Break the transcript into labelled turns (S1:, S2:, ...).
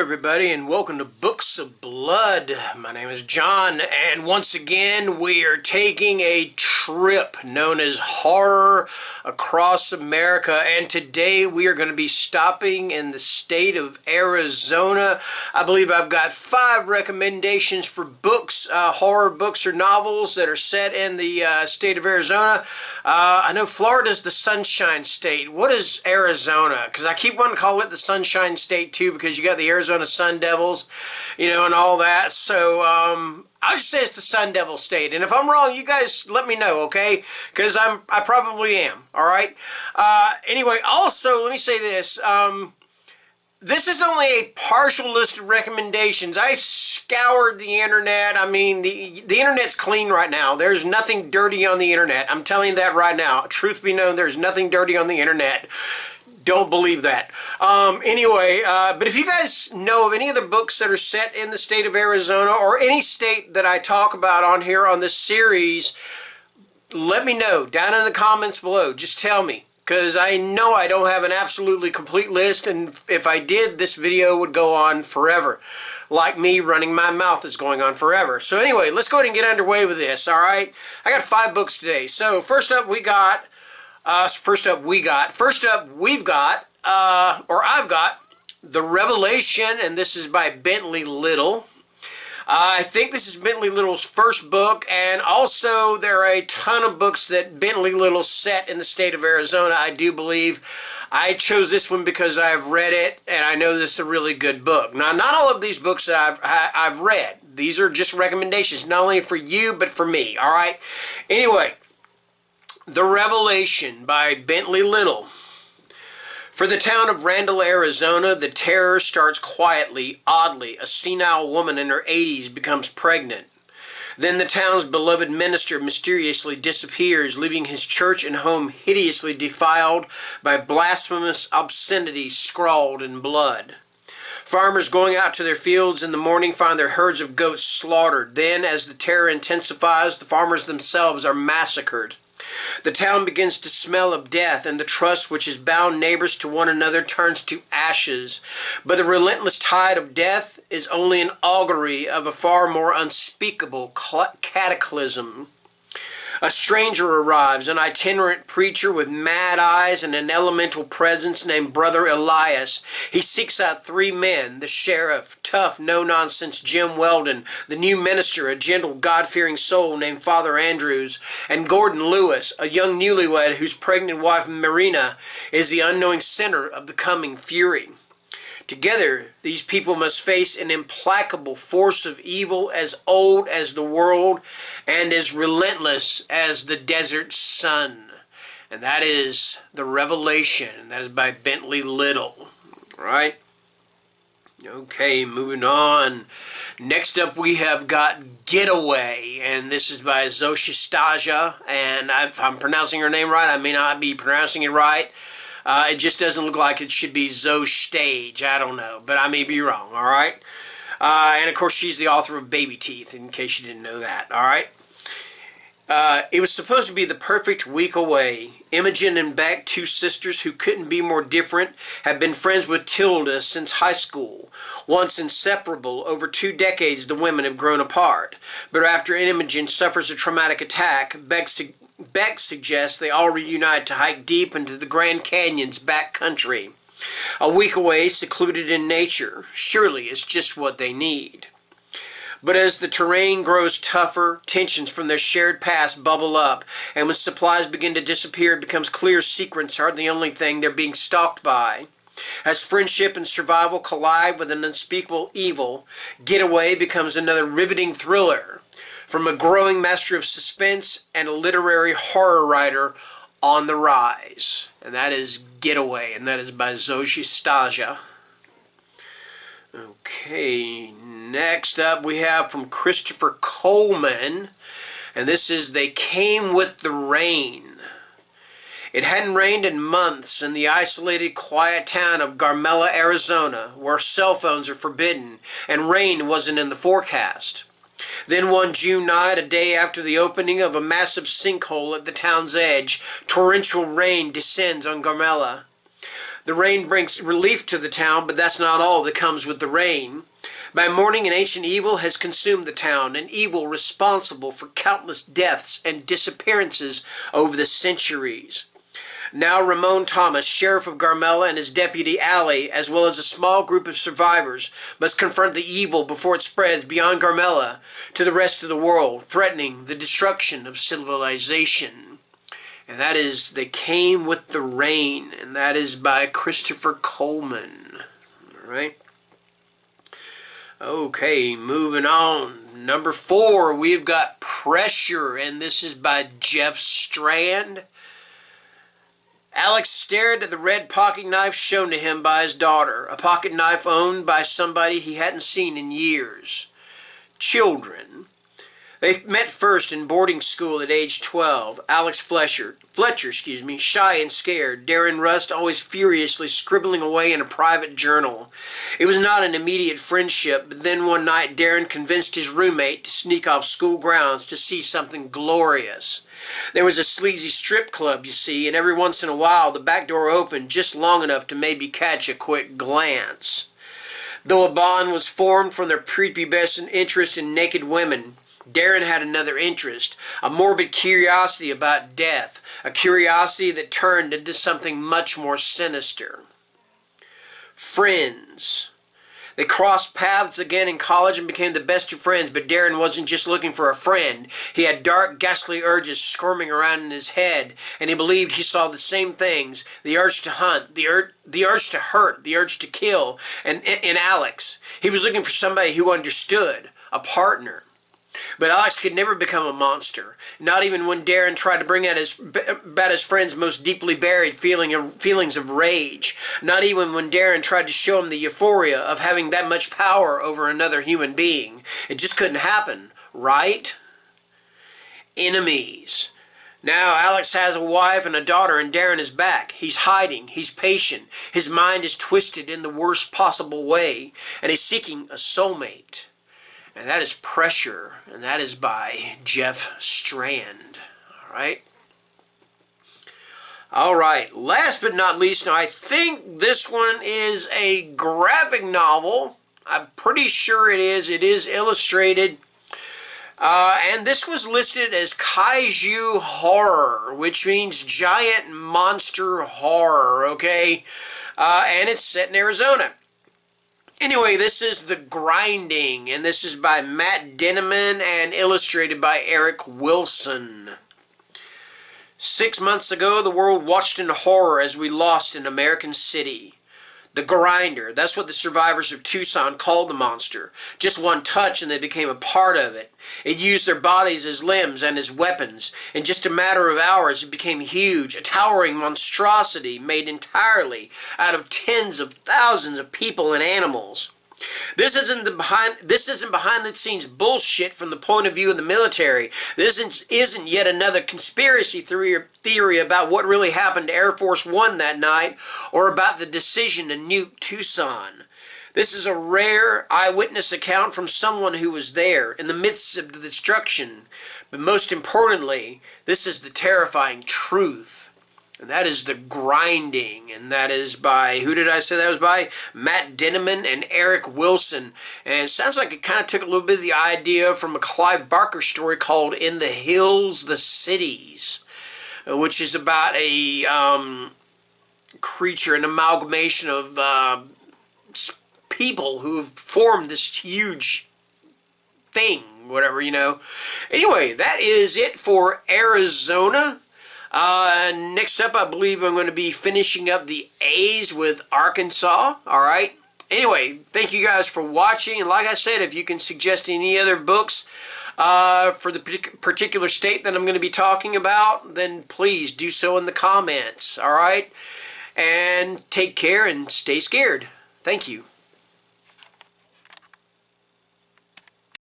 S1: everybody, and welcome to Books of Blood. My name is John, and once again we are taking a trip known as Horror Across America, and today we are going to be stopping in the state of Arizona. I believe I've got 5 recommendations for books, horror books or novels that are set in the state of Arizona. I know Florida's the Sunshine State. What is Arizona? Because I keep wanting to call it the Sunshine State too, because you got the Arizona Sun Devils, you know, and all that. So I should say it's the Sun Devil State, and if I'm wrong, you guys let me know, okay? Because I probably am. All right. Anyway, also let me say this. This is only a partial list of recommendations. I scoured the internet. I mean, the internet's clean right now. There's nothing dirty on the internet. I'm telling you that right now. Truth be known, there's nothing dirty on the internet. Don't believe that. Anyway, but if you guys know of any of the books that are set in the state of Arizona or any state that I talk about on here on this series, let me know down in the comments below. Just tell me, because I know I don't have an absolutely complete list, and if I did, this video would go on forever. Like me running my mouth is going on forever. So anyway, let's go ahead and get underway with this, all right? I got 5 books today. So first up we've got, I've got The Revelation, and this is by Bentley Little. I think this is Bentley Little's first book, and also there are a ton of books that Bentley Little set in the state of Arizona, I do believe. I chose this one because I've read it, and I know this is a really good book. Now, not all of these books that I've read. These are just recommendations, not only for you, but for me, all right? Anyway, The Revelation by Bentley Little. For the town of Randall, Arizona, the terror starts quietly. Oddly, a senile woman in her 80s becomes pregnant. Then the town's beloved minister mysteriously disappears, leaving his church and home hideously defiled by blasphemous obscenities scrawled in blood. Farmers going out to their fields in the morning find their herds of goats slaughtered. Then, as the terror intensifies, the farmers themselves are massacred. The town begins to smell of death, and the trust which has bound neighbors to one another turns to ashes. But the relentless tide of death is only an augury of a far more unspeakable cataclysm. A stranger arrives, an itinerant preacher with mad eyes and an elemental presence named Brother Elias. He seeks out 3 men, the sheriff, tough, no-nonsense Jim Weldon, the new minister, a gentle, God-fearing soul named Father Andrews, and Gordon Lewis, a young newlywed whose pregnant wife Marina is the unknowing center of the coming fury. Together, these people must face an implacable force of evil as old as the world and as relentless as the desert sun. And that is The Revelation. That is by Bentley Little. All right? Okay, moving on. Next up, we have got Getaway, and this is by Zoshi Stasia. And if I'm pronouncing her name right, I may not be pronouncing it right. It just doesn't look like it should be Zoe Stage. I don't know, but I may be wrong, all right? And, of course, she's the author of Baby Teeth, in case you didn't know that, all right? It was supposed to be the perfect week away. Imogen and Beck, 2 sisters who couldn't be more different, have been friends with Tilda since high school. Once inseparable, over 2 decades the women have grown apart. But after Imogen suffers a traumatic attack, Beck suggests they all reunite to hike deep into the Grand Canyon's back country. A week away, secluded in nature. Surely it's just what they need. But as the terrain grows tougher, tensions from their shared past bubble up, and when supplies begin to disappear, it becomes clear secrets aren't the only thing they're being stalked by. As friendship and survival collide with an unspeakable evil, Getaway becomes another riveting thriller. From a growing master of suspense and a literary horror writer on the rise. And that is Getaway, and that is by Zoshi Stasia. Okay, next up we have from Christopher Coleman, and this is They Came with the Rain. It hadn't rained in months in the isolated, quiet town of Carmela, Arizona, where cell phones are forbidden, and rain wasn't in the forecast. Then one June night, a day after the opening of a massive sinkhole at the town's edge, torrential rain descends on Carmela. The rain brings relief to the town, but that's not all that comes with the rain. By morning, an ancient evil has consumed the town, an evil responsible for countless deaths and disappearances over the centuries. Now Ramon Thomas, sheriff of Carmela, and his deputy Ali, as well as a small group of survivors, must confront the evil before it spreads beyond Carmela to the rest of the world, threatening the destruction of civilization. And that is They Came with the Rain, and that is by Christopher Coleman. All right. Okay, moving on. Number 4, we've got Pressure, and this is by Jeff Strand. Alex stared at the red pocket knife shown to him by his daughter, a pocket knife owned by somebody he hadn't seen in years. Children. They met first in boarding school at age 12. Alex Fletcher, shy and scared. Darren Rust always furiously scribbling away in a private journal. It was not an immediate friendship, but then one night Darren convinced his roommate to sneak off school grounds to see something glorious. There was a sleazy strip club, you see, and every once in a while the back door opened just long enough to maybe catch a quick glance. Though a bond was formed from their prepubescent interest in naked women, Darren had another interest, a morbid curiosity about death, a curiosity that turned into something much more sinister. Friends. They crossed paths again in college and became the best of friends, but Darren wasn't just looking for a friend. He had dark, ghastly urges squirming around in his head, and he believed he saw the same things, the urge to hunt, the urge to hurt, the urge to kill, and in Alex. He was looking for somebody who understood, a partner. But Alex could never become a monster, not even when Darren tried to bring out about his friend's most deeply buried feelings of rage, not even when Darren tried to show him the euphoria of having that much power over another human being. It just couldn't happen, right? Enemies. Now Alex has a wife and a daughter, and Darren is back. He's hiding. He's patient. His mind is twisted in the worst possible way, and he's seeking a soulmate. And that is Pressure, and that is by Jeff Strand. All right, last but not least, now I think this one is a graphic novel. I'm pretty sure it is. It is illustrated. And this was listed as Kaiju Horror, which means giant monster horror, okay? And it's set in Arizona. Anyway, this is The Grinding, and this is by Matt Denneman and illustrated by Eric Wilson. 6 months ago, the world watched in horror as we lost an American city. The Grinder, that's what the survivors of Tucson called the monster. Just one touch and they became a part of it. It used their bodies as limbs and as weapons. In just a matter of hours, it became huge, a towering monstrosity made entirely out of tens of thousands of people and animals. This isn't behind the scenes bullshit from the point of view of the military. This isn't yet another conspiracy theory about what really happened to Air Force One that night or about the decision to nuke Tucson. This is a rare eyewitness account from someone who was there in the midst of the destruction. But most importantly, this is the terrifying truth. And that is The Grinding, and that is by, who did I say that was by? Matt Denneman and Eric Wilson. And it sounds like it kind of took a little bit of the idea from a Clive Barker story called In the Hills, the Cities, which is about a creature, an amalgamation of people who have formed this huge thing, whatever, you know. Anyway, that is it for Arizona. Next up, I believe I'm going to be finishing up the A's with Arkansas. Alright? Anyway, thank you guys for watching. And like I said, if you can suggest any other books for the particular state that I'm going to be talking about, then please do so in the comments. Alright? And take care and stay scared. Thank you.